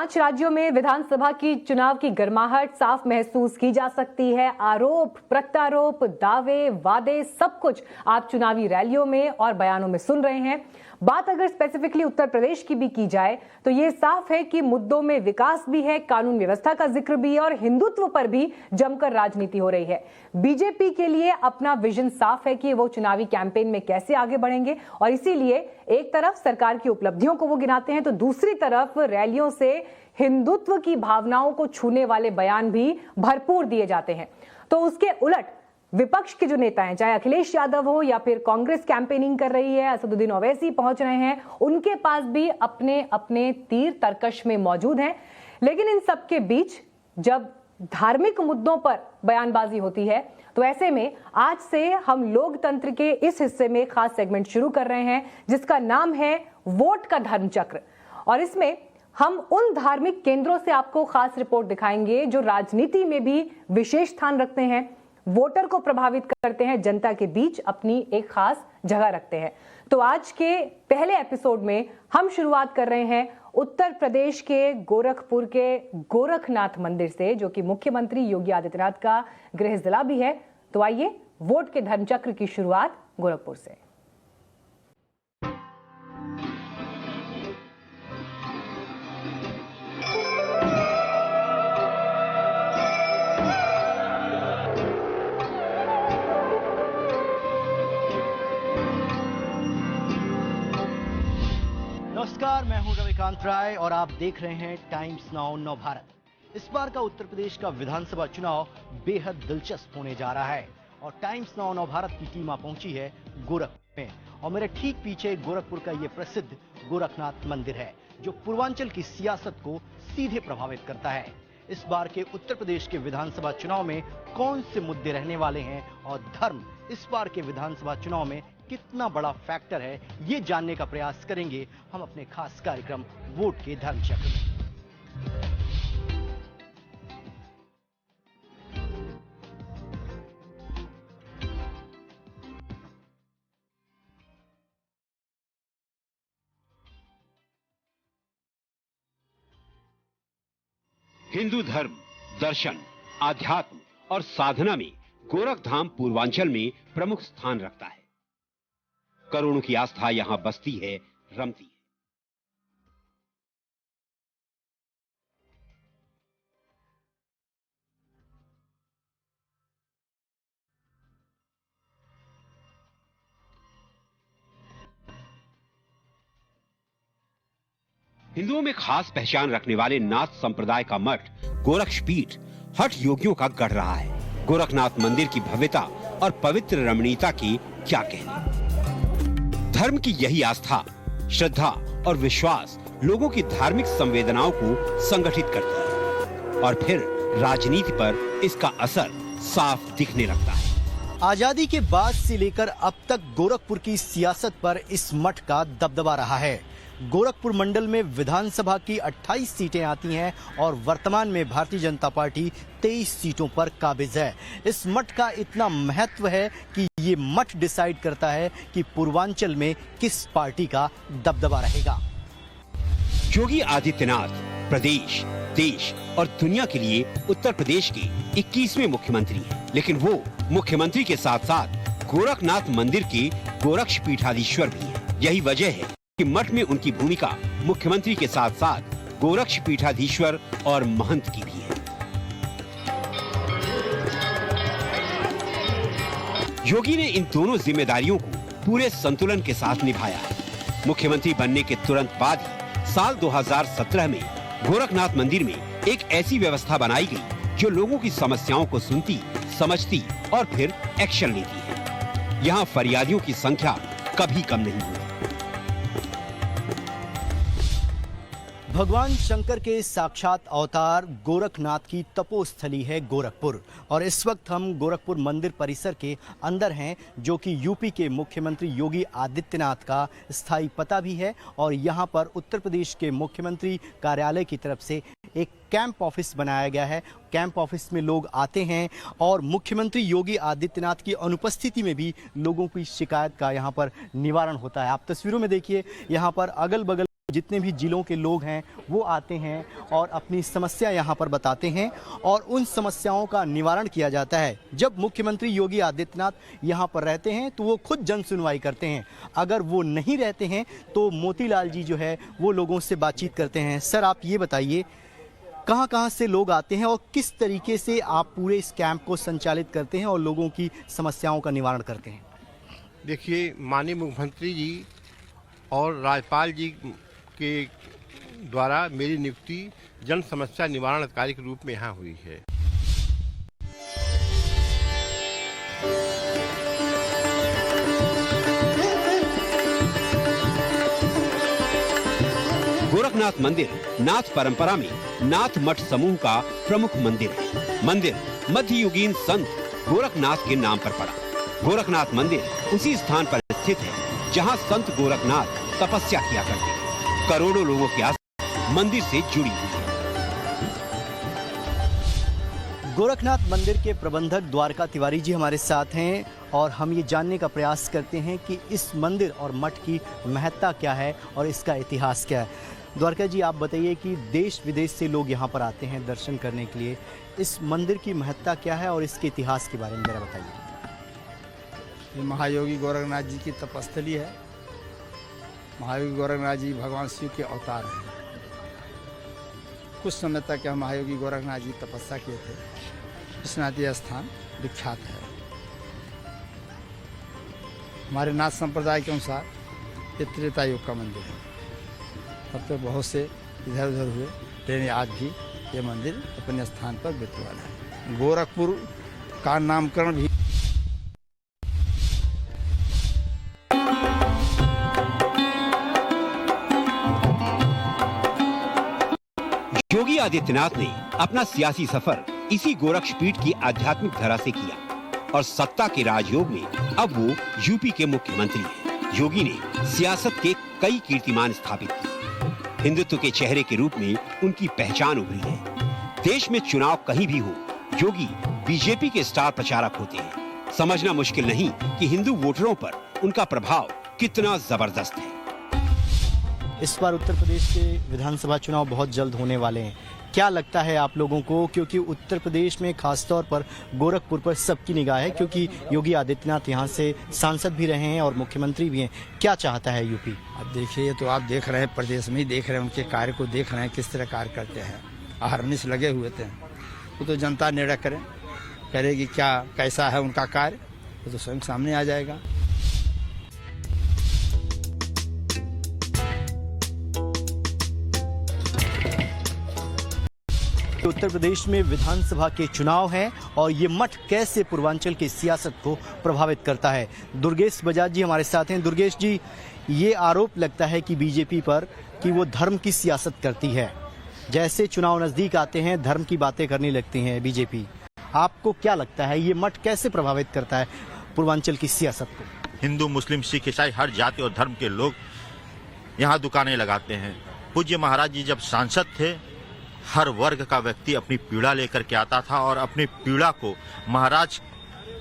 5 राज्यों में विधानसभा की चुनाव की गर्माहट साफ महसूस की जा सकती है। आरोप, प्रत्यारोप, दावे, वादे, सब कुछ आप चुनावी रैलियों में और बयानों में सुन रहे हैं। बात अगर स्पेसिफिकली उत्तर प्रदेश की भी की जाए तो ये साफ है कि मुद्दों में विकास भी है, कानून व्यवस्था का जिक्र भी है और हिंदुत्व पर भी जमकर राजनीति हो रही है। बीजेपी के लिए अपना विजन साफ है कि वो चुनावी कैंपेन में कैसे आगे बढ़ेंगे और इसीलिए एक तरफ सरकार की उपलब्धियों को वो गिनाते हैं तो दूसरी तरफ रैलियों से हिंदुत्व की भावनाओं को छूने वाले बयान भी भरपूर दिए जाते हैं। तो उसके उलट विपक्ष के जो नेता हैं, चाहे अखिलेश यादव हो या फिर कांग्रेस कैंपेनिंग कर रही है, असदुद्दीन ओवैसी पहुंच रहे हैं, उनके पास भी अपने अपने तीर तर्कश में मौजूद हैं। लेकिन इन सबके बीच जब धार्मिक मुद्दों पर बयानबाजी होती है तो ऐसे में आज से हम लोकतंत्र के इस हिस्से में खास सेगमेंट शुरू कर रहे हैं जिसका नाम है वोट का धर्मचक्र। और इसमें हम उन धार्मिक केंद्रों से आपको खास रिपोर्ट दिखाएंगे जो राजनीति में भी विशेष स्थान रखते हैं, वोटर को प्रभावित करते हैं, जनता के बीच अपनी एक खास जगह रखते हैं। तो आज के पहले एपिसोड में हम शुरुआत कर रहे हैं उत्तर प्रदेश के गोरखपुर के गोरखनाथ मंदिर से, जो कि मुख्यमंत्री योगी आदित्यनाथ का गृह जिला भी है। तो आइए वोट के धर्मचक्र की शुरुआत गोरखपुर से। नमस्कार, मैं हूं रविकांत राय और आप देख रहे हैं टाइम्स नाउ नव भारत। इस बार का उत्तर प्रदेश का विधानसभा चुनाव बेहद दिलचस्प होने जा रहा है और टाइम्स नाउ नव भारत की टीम पहुंची है गोरखपुर में। और मेरे ठीक पीछे गोरखपुर का ये प्रसिद्ध गोरखनाथ मंदिर है जो पूर्वांचल की सियासत को सीधे प्रभावित करता है। इस बार के उत्तर प्रदेश के विधानसभा चुनाव में कौन से मुद्दे रहने वाले हैं और धर्म इस बार के विधानसभा चुनाव में कितना बड़ा फैक्टर है, ये जानने का प्रयास करेंगे हम अपने खास कार्यक्रम वोट के धर्मचक्र में। हिंदू धर्म, दर्शन, आध्यात्म और साधना में गोरखधाम पूर्वांचल में प्रमुख स्थान रखता है। करोड़ों की आस्था यहां बसती है, रमती है। हिंदुओं में खास पहचान रखने वाले नाथ संप्रदाय का मठ गोरक्षपीठ हठ योगियों का गढ़ रहा है। गोरखनाथ मंदिर की भव्यता और पवित्र रमणीयता की क्या कहने। धर्म की यही आस्था, श्रद्धा और विश्वास लोगों की धार्मिक संवेदनाओं को संगठित करती है और फिर राजनीति पर इसका असर साफ दिखने लगता है। आजादी के बाद से लेकर अब तक गोरखपुर की सियासत पर इस मठ का दबदबा रहा है। गोरखपुर मंडल में विधानसभा की 28 सीटें आती हैं और वर्तमान में भारतीय जनता पार्टी 23 सीटों पर काबिज है। इस मठ का इतना महत्व है कि ये मठ डिसाइड करता है कि पूर्वांचल में किस पार्टी का दबदबा रहेगा। योगी आदित्यनाथ प्रदेश, देश और दुनिया के लिए उत्तर प्रदेश के 21वें मुख्यमंत्री हैं, लेकिन वो मुख्यमंत्री के साथ साथ गोरखनाथ मंदिर के गोरक्षपीठाधीश्वर भी हैं। यही वजह है कि मठ में उनकी भूमिका मुख्यमंत्री के साथ साथ गोरक्षपीठाधीश्वर और महंत की भी है। योगी ने इन दोनों जिम्मेदारियों को पूरे संतुलन के साथ निभाया है। मुख्यमंत्री बनने के तुरंत बाद ही साल 2017 में गोरखनाथ मंदिर में एक ऐसी व्यवस्था बनाई गई जो लोगों की समस्याओं को सुनती, समझती और फिर एक्शन लेती है। यहाँ फरियादियों की संख्या कभी कम नहीं हुई। भगवान शंकर के साक्षात अवतार गोरखनाथ की तपोस्थली है गोरखपुर और इस वक्त हम गोरखपुर मंदिर परिसर के अंदर हैं जो कि यूपी के मुख्यमंत्री योगी आदित्यनाथ का स्थायी पता भी है। और यहाँ पर उत्तर प्रदेश के मुख्यमंत्री कार्यालय की तरफ से एक कैंप ऑफिस बनाया गया है। कैंप ऑफिस में लोग आते हैं और मुख्यमंत्री योगी आदित्यनाथ की अनुपस्थिति में भी लोगों की शिकायत का यहाँ पर निवारण होता है। आप तस्वीरों में देखिए, यहाँ पर अगल बगल जितने भी जिलों के लोग हैं वो आते हैं और अपनी समस्या यहाँ पर बताते हैं और उन समस्याओं का निवारण किया जाता है। जब मुख्यमंत्री योगी आदित्यनाथ यहाँ पर रहते हैं तो वो खुद जन सुनवाई करते हैं, अगर वो नहीं रहते हैं तो मोतीलाल जी जो है वो लोगों से बातचीत करते हैं। सर आप ये बताइए कहाँ कहाँ से लोग आते हैं और किस तरीके से आप पूरे इस कैंप को संचालित करते हैं और लोगों की समस्याओं का निवारण करते हैं? देखिए, माननीय मुख्यमंत्री जी और राज्यपाल जी के द्वारा मेरी नियुक्ति जन समस्या निवारण अधिकारी के रूप में यहाँ हुई है। गोरखनाथ मंदिर नाथ परंपरा में नाथ मठ समूह का प्रमुख मंदिर है। मंदिर मध्ययुगीन संत गोरखनाथ के नाम पर पड़ा। गोरखनाथ मंदिर उसी स्थान पर स्थित है जहां संत गोरखनाथ तपस्या किया करते हैं। करोड़ों लोगों की आस्था मंदिर से जुड़ी हुई है। गोरखनाथ मंदिर के प्रबंधक द्वारका तिवारी जी हमारे साथ हैं और हम ये जानने का प्रयास करते हैं कि इस मंदिर और मठ की महत्ता क्या है और इसका इतिहास क्या है। द्वारका जी आप बताइए कि देश विदेश से लोग यहाँ पर आते हैं दर्शन करने के लिए, इस मंदिर की महत्ता क्या है और इसके इतिहास के बारे में जरा बताइए। ये महायोगी गोरखनाथ जी की तपस्थली है। महायोगी गोरखनाथ जी भगवान शिव के अवतार हैं। कुछ समय तक यह महायोगी गोरखनाथ जी तपस्या किए थे। इस नाते यह स्थान विख्यात है। हमारे नाथ संप्रदाय के अनुसार ये त्रेता युग का मंदिर है। अब तो बहुत से इधर उधर हुए, लेकिन आज भी ये मंदिर अपने स्थान पर विद्यमान है। गोरखपुर का नामकरण भी योगी आदित्यनाथ ने अपना सियासी सफर इसी गोरक्षपीठ की आध्यात्मिक धरा से किया और सत्ता के राजयोग में अब वो यूपी के मुख्यमंत्री हैं। योगी ने सियासत के कई कीर्तिमान स्थापित किए। हिंदुत्व के चेहरे के रूप में उनकी पहचान उभरी है। देश में चुनाव कहीं भी हो, योगी बीजेपी के स्टार प्रचारक होते हैं। समझना मुश्किल नहीं कि हिंदू वोटरों पर उनका प्रभाव कितना जबरदस्त है। इस बार उत्तर प्रदेश के विधानसभा चुनाव बहुत जल्द होने वाले हैं, क्या लगता है आप लोगों को? क्योंकि उत्तर प्रदेश में खासतौर पर गोरखपुर पर सबकी निगाह है, क्योंकि योगी आदित्यनाथ यहाँ से सांसद भी रहे हैं और मुख्यमंत्री भी हैं। क्या चाहता है यूपी? अब देखिए, तो आप देख रहे हैं, प्रदेश में ही देख रहे हैं, उनके कार्य को देख रहे हैं, किस तरह कार्य करते हैं। अहर्निश लगे हुए थे, वो तो जनता निर्णय करेगी क्या कैसा है उनका कार्य, वो तो स्वयं सामने आ जाएगा। उत्तर प्रदेश में विधानसभा के चुनाव हैं और ये मठ कैसे पूर्वांचल की सियासत को प्रभावित करता है। दुर्गेश बजाज जी हमारे साथ हैं। दुर्गेश जी, ये आरोप लगता है कि बीजेपी पर कि वो धर्म की सियासत करती है। जैसे चुनाव नजदीक आते हैं धर्म की बातें करने लगती हैं बीजेपी। आपको क्या लगता है ये मठ कैसे प्रभावित करता है पूर्वांचल की सियासत को? हिंदू, मुस्लिम, सिख, ईसाई हर जाति और धर्म के लोग यहाँ दुकानें लगाते हैं। पूज्य महाराज जी जब सांसद थे, हर वर्ग का व्यक्ति अपनी पीड़ा लेकर के आता था और अपनी पीड़ा को महाराज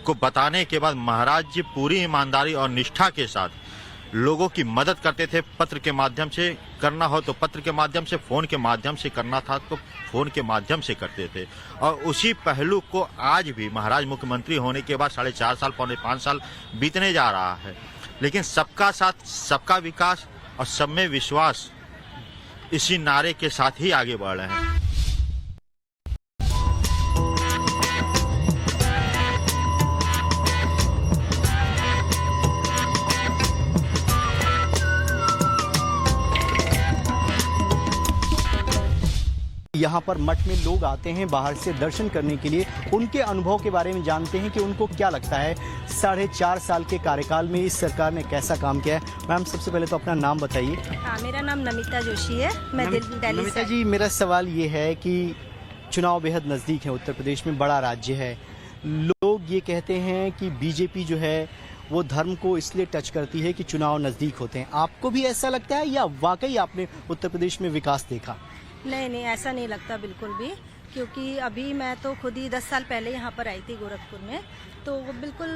को बताने के बाद महाराज जी पूरी ईमानदारी और निष्ठा के साथ लोगों की मदद करते थे। पत्र के माध्यम से करना हो तो पत्र के माध्यम से, फोन के माध्यम से करना था तो फोन के माध्यम से करते थे। और उसी पहलू को आज भी महाराज मुख्यमंत्री होने के बाद 4.5 साल, 5.5 साल बीतने जा रहा है, लेकिन सबका साथ, सबका विकास और सब में विश्वास, इसी नारे के साथ ही आगे बढ़ रहे हैं। यहाँ पर मठ में लोग आते हैं बाहर से दर्शन करने के लिए, उनके अनुभव के बारे में जानते हैं कि उनको क्या लगता है 4.5 साल के कार्यकाल में इस सरकार ने कैसा काम किया है। मैम, सबसे पहले तो अपना नाम बताइए। हाँ, मेरा नाम नमिता जोशी है, मैं दिल्ली नमिता से। जी, मेरा सवाल ये है कि चुनाव बेहद नज़दीक है, उत्तर प्रदेश में बड़ा राज्य है, लोग ये कहते हैं कि बीजेपी जो है वो धर्म को इसलिए टच करती है कि चुनाव नज़दीक होते हैं। आपको भी ऐसा लगता है या वाकई आपने उत्तर प्रदेश में विकास देखा? नहीं, ऐसा नहीं लगता बिल्कुल भी, क्योंकि अभी मैं तो खुद ही 10 साल पहले यहाँ पर आई थी गोरखपुर में, तो वो बिल्कुल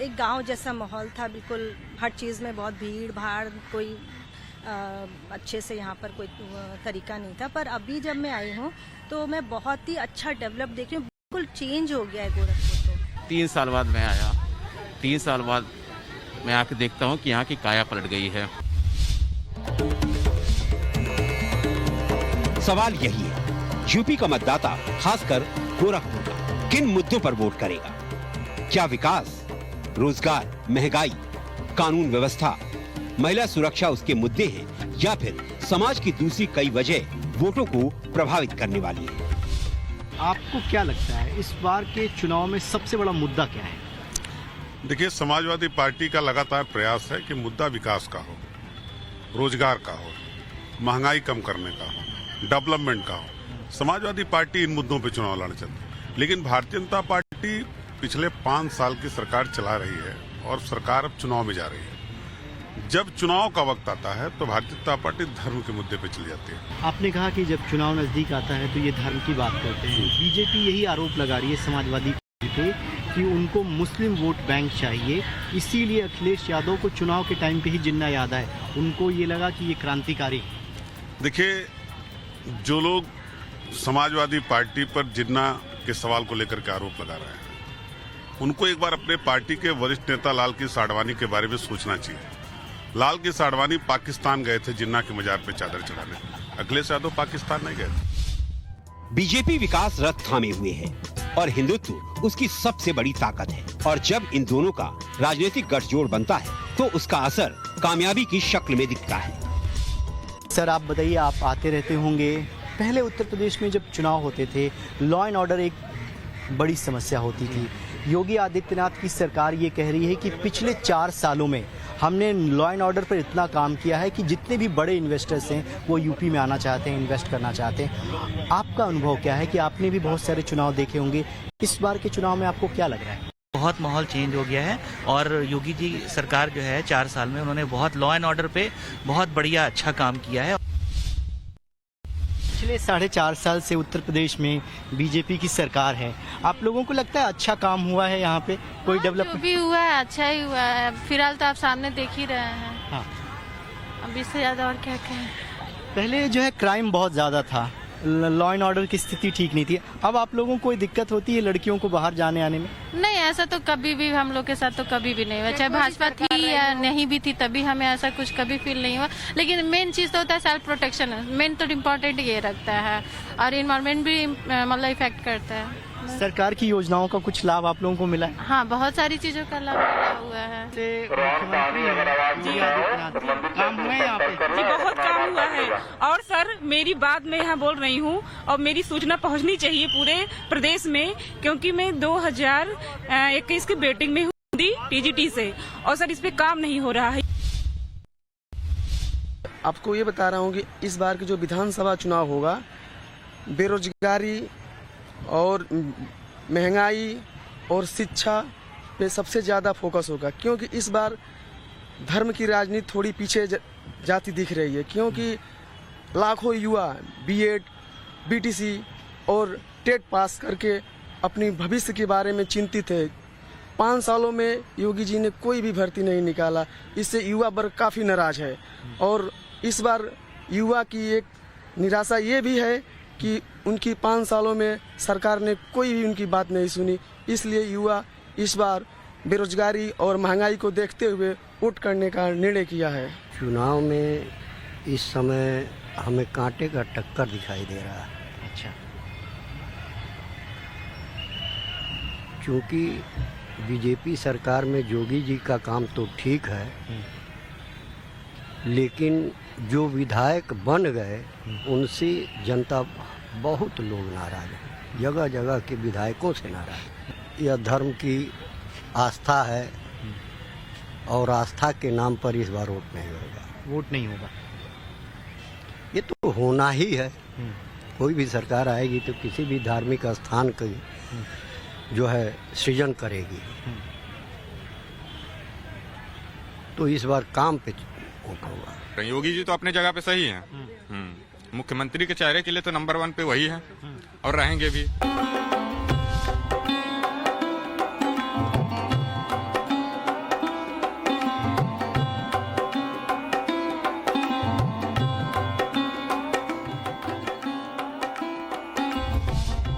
एक गांव जैसा माहौल था। बिल्कुल हर चीज़ में बहुत भीड़ भाड़, कोई अच्छे से यहाँ पर कोई तरीका नहीं था। पर अभी जब मैं आई हूँ तो मैं बहुत ही अच्छा डेवलप देख रही हूँ, बिल्कुल चेंज हो गया है गोरखपुर। तो 3 साल बाद मैं आया, 3 साल बाद मैं आके देखता हूँ कि यहाँ की काया पलट गई है। सवाल यही है, यूपी का मतदाता खासकर गोरखपुर का किन मुद्दों पर वोट करेगा? क्या विकास, रोजगार, महंगाई, कानून व्यवस्था, महिला सुरक्षा उसके मुद्दे हैं या फिर समाज की दूसरी कई वजह वोटों को प्रभावित करने वाली है? आपको क्या लगता है इस बार के चुनाव में सबसे बड़ा मुद्दा क्या है? देखिए, समाजवादी पार्टी का लगातार प्रयास है कि मुद्दा विकास का हो, रोजगार का हो, महंगाई कम करने का हो, डेवलपमेंट का हो। समाजवादी पार्टी इन मुद्दों पर चुनाव लड़ना चाहती है, लेकिन भारतीय जनता पार्टी पिछले 5 साल की सरकार चला रही है और सरकार अब चुनाव में जा रही है। जब चुनाव का वक्त आता है तो भारतीय जनता पार्टी धर्म के मुद्दे पे चली जाती है। आपने कहा कि जब चुनाव नजदीक आता है तो ये धर्म की बात करते हैं। बीजेपी यही आरोप लगा रही है समाजवादी पार्टी पे कि उनको मुस्लिम वोट बैंक चाहिए, इसीलिए अखिलेश यादव को चुनाव के टाइम पे ही जिन्ना याद आए। उनको ये लगा कि ये क्रांतिकारी। देखिए, जो लोग समाजवादी पार्टी पर जिन्ना के सवाल को लेकर के आरोप लगा रहे हैं, उनको एक बार अपने पार्टी के वरिष्ठ नेता लाल कृष्ण आडवाणी के बारे में सोचना चाहिए। लाल कृष्ण आडवाणी पाकिस्तान गए थे जिन्ना के मजार पे चादर चढ़ाने, अखिलेश यादव पाकिस्तान नहीं गए। बीजेपी विकास रथ थामे हुए है और हिंदुत्व उसकी सबसे बड़ी ताकत है, और जब इन दोनों का राजनीतिक गठजोड़ बनता है तो उसका असर कामयाबी की शक्ल में दिखता है। सर आप बताइए, आप आते रहते होंगे, पहले उत्तर प्रदेश में जब चुनाव होते थे लॉ एंड ऑर्डर एक बड़ी समस्या होती थी। योगी आदित्यनाथ की सरकार ये कह रही है कि पिछले 4 सालों में हमने लॉ एंड ऑर्डर पर इतना काम किया है कि जितने भी बड़े इन्वेस्टर्स हैं वो यूपी में आना चाहते हैं, इन्वेस्ट करना चाहते हैं। आपका अनुभव क्या है कि आपने भी बहुत सारे चुनाव देखे होंगे, इस बार के चुनाव में आपको क्या लग रहा है? बहुत माहौल चेंज हो गया है और योगी जी सरकार जो है 4 साल में उन्होंने बहुत लॉ एंड ऑर्डर पे बहुत बढ़िया अच्छा काम किया है। पिछले 4.5 साल से उत्तर प्रदेश में बीजेपी की सरकार है, आप लोगों को लगता है अच्छा काम हुआ है यहाँ पे? कोई डेवलपमेंट भी हुआ है, अच्छा ही हुआ है। फिलहाल तो आप सामने देख ही रहे हैं। हाँ। अब इससे ज्यादा और क्या कहें। पहले जो है क्राइम बहुत ज़्यादा था, लॉ एंड ऑर्डर की स्थिति ठीक नहीं थी। अब आप लोगों को कोई दिक्कत होती है लड़कियों को बाहर जाने आने में? नहीं, ऐसा तो कभी भी हम लोग के साथ तो कभी भी नहीं हुआ, चाहे भाजपा थी या नहीं भी थी, तभी हमें ऐसा कुछ कभी फील नहीं हुआ। लेकिन मेन चीज तो होता है सेल्फ प्रोटेक्शन, मेन तो इम्पोर्टेंट ये रखता है, और इन्वायरमेंट भी मतलब इफेक्ट करता है। सरकार की योजनाओं का कुछ लाभ आप लोगों को मिला है? हाँ, बहुत सारी चीजों का लाभ मिला हुआ है। काम हुआ है यहाँ पे? जी बहुत काम हुआ है। और सर मेरी बात मैं यहाँ बोल रही हूँ और मेरी सूचना पहुँचनी चाहिए पूरे प्रदेश में, क्योंकि मैं 2021 की बैटिंग में हूँ टीजीटी से, और सर इस पे काम नहीं हो रहा है। आपको ये बता रहा हूँ कि इस बार के जो विधानसभा चुनाव होगा, बेरोजगारी और महंगाई और शिक्षा पे सबसे ज़्यादा फोकस होगा, क्योंकि इस बार धर्म की राजनीति थोड़ी पीछे जाती दिख रही है, क्योंकि लाखों युवा बीएड, बीटीसी और टेट पास करके अपनी भविष्य के बारे में चिंतित है। 5 सालों में योगी जी ने कोई भी भर्ती नहीं निकाला, इससे युवा वर्ग काफ़ी नाराज है। और इस बार युवा की एक निराशा ये भी है कि उनकी 5 सालों में सरकार ने कोई भी उनकी बात नहीं सुनी, इसलिए युवा इस बार बेरोजगारी और महंगाई को देखते हुए वोट करने का निर्णय किया है। चुनाव में इस समय हमें कांटे का टक्कर दिखाई दे रहा है। अच्छा। क्योंकि बीजेपी सरकार में योगी जी का काम तो ठीक है, लेकिन जो विधायक बन गए उनसे जनता बहुत लोग नाराज हैं, जगह जगह के विधायकों से नाराज। यह धर्म की आस्था है और आस्था के नाम पर इस बार वोट नहीं होगा। वोट नहीं होगा, ये तो होना ही है। कोई भी सरकार आएगी तो किसी भी धार्मिक स्थान की जो है सृजन करेगी, तो इस बार काम पे वोट होगा। योगी जी तो अपने जगह पे सही हैं। मुख्यमंत्री के चेहरे के लिए तो नंबर 1 पे वही है और रहेंगे भी।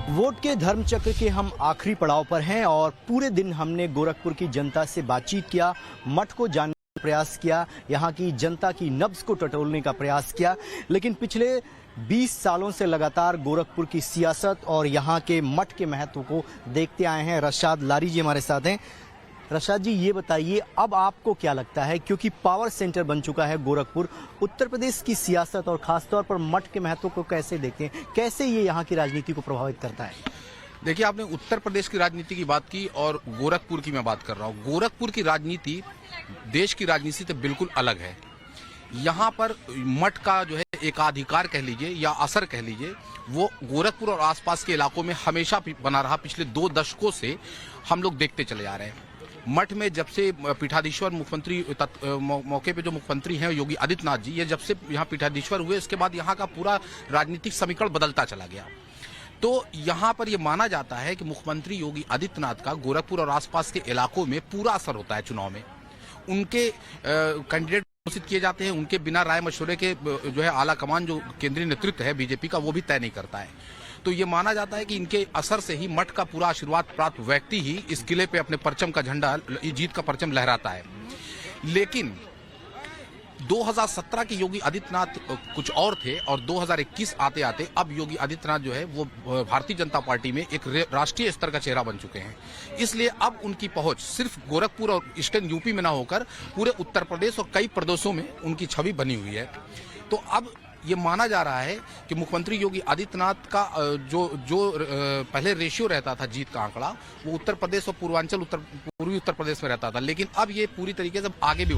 वोट के धर्मचक्र के हम आखिरी पड़ाव पर हैं और पूरे दिन हमने गोरखपुर की जनता से बातचीत किया, मठ को जानने का प्रयास किया, यहाँ की जनता की नब्ज को टटोलने का प्रयास किया। लेकिन पिछले 20 सालों से लगातार गोरखपुर की सियासत और यहाँ के मठ के महत्व को देखते आए हैं। रशाद लारी जी हमारे साथ हैं। रशाद जी, ये बताइए, अब आपको क्या लगता है, क्योंकि पावर सेंटर बन चुका है गोरखपुर, उत्तर प्रदेश की सियासत और खासतौर पर मठ के महत्व को कैसे देखते हैं, कैसे ये यहाँ की राजनीति को प्रभावित करता है? देखिए, आपने उत्तर प्रदेश की राजनीति की बात की और गोरखपुर की मैं बात कर रहा हूँ। गोरखपुर की राजनीति देश की राजनीति से बिल्कुल अलग है। यहाँ पर मठ का जो है एकाधिकार कह लीजिए या असर कह लीजिए, वो गोरखपुर और आसपास के इलाकों में हमेशा बना रहा। पिछले 2 दशकों से हम लोग देखते चले जा रहे हैं। मठ में जब से पीठाधीश्वर मुख्यमंत्री मौके पे जो मुख्यमंत्री हैं योगी आदित्यनाथ जी, ये जब से यहाँ पीठाधीश्वर हुए, इसके बाद यहाँ का पूरा राजनीतिक समीकरण बदलता चला गया। तो यहाँ पर ये माना जाता है कि मुख्यमंत्री योगी आदित्यनाथ का गोरखपुर और आसपास के इलाकों में पूरा असर होता है चुनाव में। उनके कैंडिडेट घोषित किए जाते हैं, उनके बिना राय मशवरे के जो है आला कमान जो केंद्रीय नेतृत्व है बीजेपी का, वो भी तय नहीं करता है। तो ये माना जाता है कि इनके असर से ही मठ का पूरा आशीर्वाद प्राप्त व्यक्ति ही इस किले पे अपने परचम का झंडा, जीत का परचम लहराता है। लेकिन 2017 के योगी आदित्यनाथ कुछ और थे और 2021 आते आते अब योगी आदित्यनाथ जो है वो भारतीय जनता पार्टी में एक राष्ट्रीय स्तर का चेहरा बन चुके हैं। इसलिए अब उनकी पहुंच सिर्फ गोरखपुर और ईस्टर्न यूपी में ना होकर पूरे उत्तर प्रदेश और कई प्रदेशों में उनकी छवि बनी हुई है। तो अब ये माना जा रहा है कि मुख्यमंत्री योगी आदित्यनाथ का जो पहले रेशियो रहता था जीत का आंकड़ा, वो उत्तर प्रदेश और पूर्वी उत्तर प्रदेश में रहता था, लेकिन अब ये पूरी तरीके से आगे भी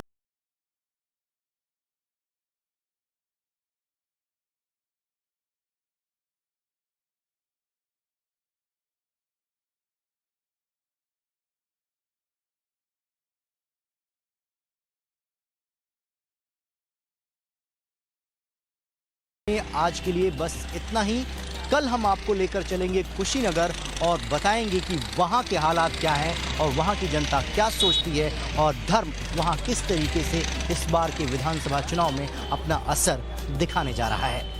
आज के लिए बस इतना ही। कल हम आपको लेकर चलेंगे कुशीनगर और बताएंगे कि वहाँ के हालात क्या हैं और वहाँ की जनता क्या सोचती है और धर्म वहाँ किस तरीके से इस बार के विधानसभा चुनाव में अपना असर दिखाने जा रहा है।